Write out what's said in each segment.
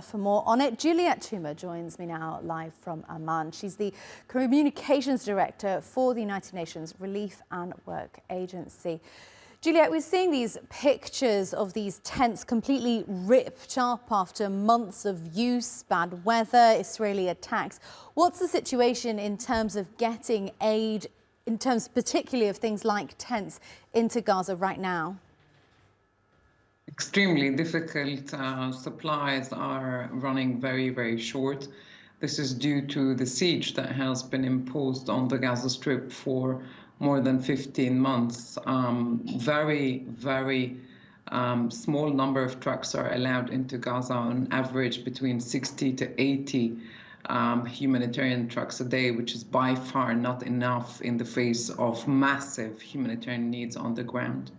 For more on it, Juliette Touma joins me now live from Amman. She's the Communications Director for the United Nations Relief and Work Agency. Juliette, we're seeing these pictures of these tents completely ripped up after months of use, bad weather, Israeli attacks. What's the situation in terms of getting aid, in terms particularly of things like tents, into Gaza right now? Extremely difficult. Supplies are running very, very short. This is due to the siege that has been imposed on the Gaza Strip for more than 15 months. Very small number of trucks are allowed into Gaza, on average between 60 to 80 humanitarian trucks a day, which is by far not enough in the face of massive humanitarian needs on the ground.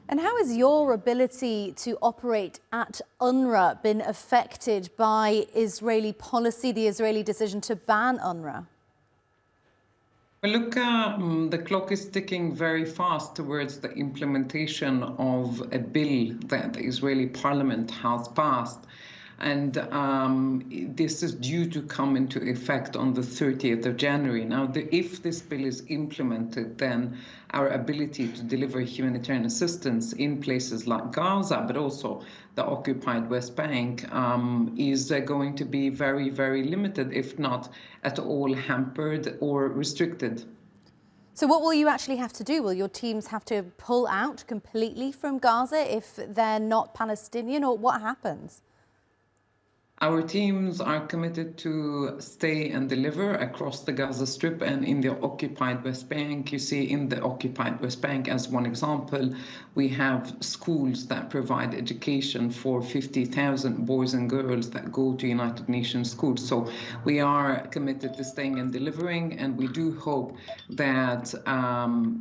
And how has your ability to operate at UNRWA been affected by Israeli policy, the Israeli decision to ban UNRWA? Well, look, the clock is ticking very fast towards the implementation of a bill that the Israeli parliament has passed. And this is due to come into effect on the 30th of January. Now, if this bill is implemented, then our ability to deliver humanitarian assistance in places like Gaza, but also the occupied West Bank, is going to be very, very limited, if not at all hampered or restricted. So what will you actually have to do? Will your teams have to pull out completely from Gaza if they're not Palestinian, or what happens? Our teams are committed to stay and deliver across the Gaza Strip and in the occupied West Bank. You see, in the occupied West Bank, as one example, we have schools that provide education for 50,000 boys and girls that go to United Nations schools. So we are committed to staying and delivering, and we do hope that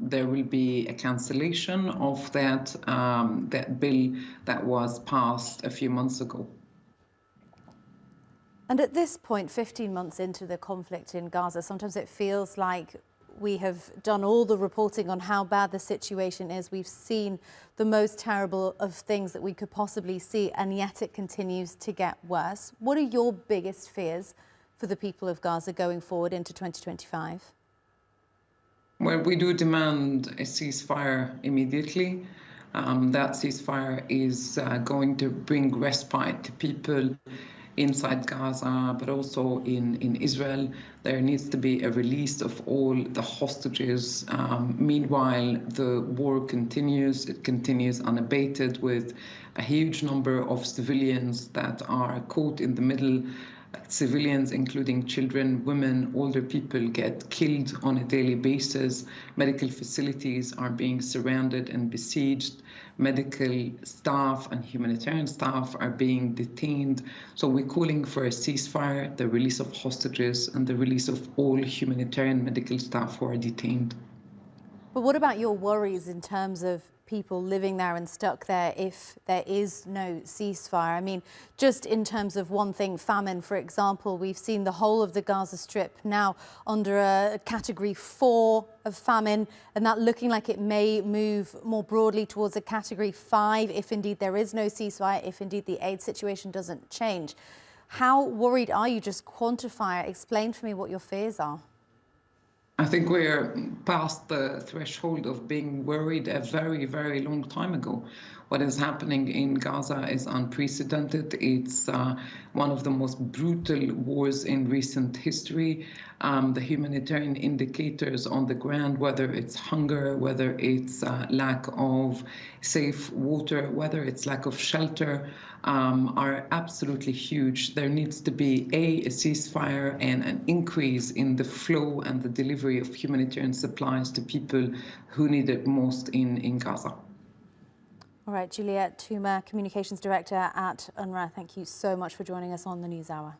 there will be a cancellation of that bill that was passed a few months ago. And at this point, 15 months into the conflict in Gaza, sometimes it feels like we have done all the reporting on how bad the situation is. We've seen the most terrible of things that we could possibly see, and yet it continues to get worse. What are your biggest fears for the people of Gaza going forward into 2025? Well, we do demand a ceasefire immediately. That ceasefire is going to bring respite to people inside Gaza, but also in Israel. There needs to be a release of all the hostages. Meanwhile, the war continues. It continues unabated, with a huge number of civilians that are caught in the middle. Civilians, including children, women, older people, get killed on a daily basis. Medical facilities are being surrounded and besieged. Medical staff and humanitarian staff are being detained. So we're calling for a ceasefire, the release of hostages, and the release of all humanitarian medical staff who are detained. But what about your worries in terms of people living there and stuck there if there is no ceasefire? I mean, just in terms of one thing, famine, for example, we've seen the whole of the Gaza Strip now under a category 4 of famine, and that looking like it may move more broadly towards a category 5 if indeed there is no ceasefire, if indeed the aid situation doesn't change. How worried are you? Just quantify it. Explain for me what your fears are. I think we're past the threshold of being worried a very, very long time ago. What is happening in Gaza is unprecedented. It's one of the most brutal wars in recent history. The humanitarian indicators on the ground, whether it's hunger, whether it's lack of safe water, whether it's lack of shelter, are absolutely huge. There needs to be a ceasefire and an increase in the flow and the delivery of humanitarian supplies to people who need it most in Gaza. All right, Juliette Touma, Communications Director at UNRWA, thank you so much for joining us on the NewsHour.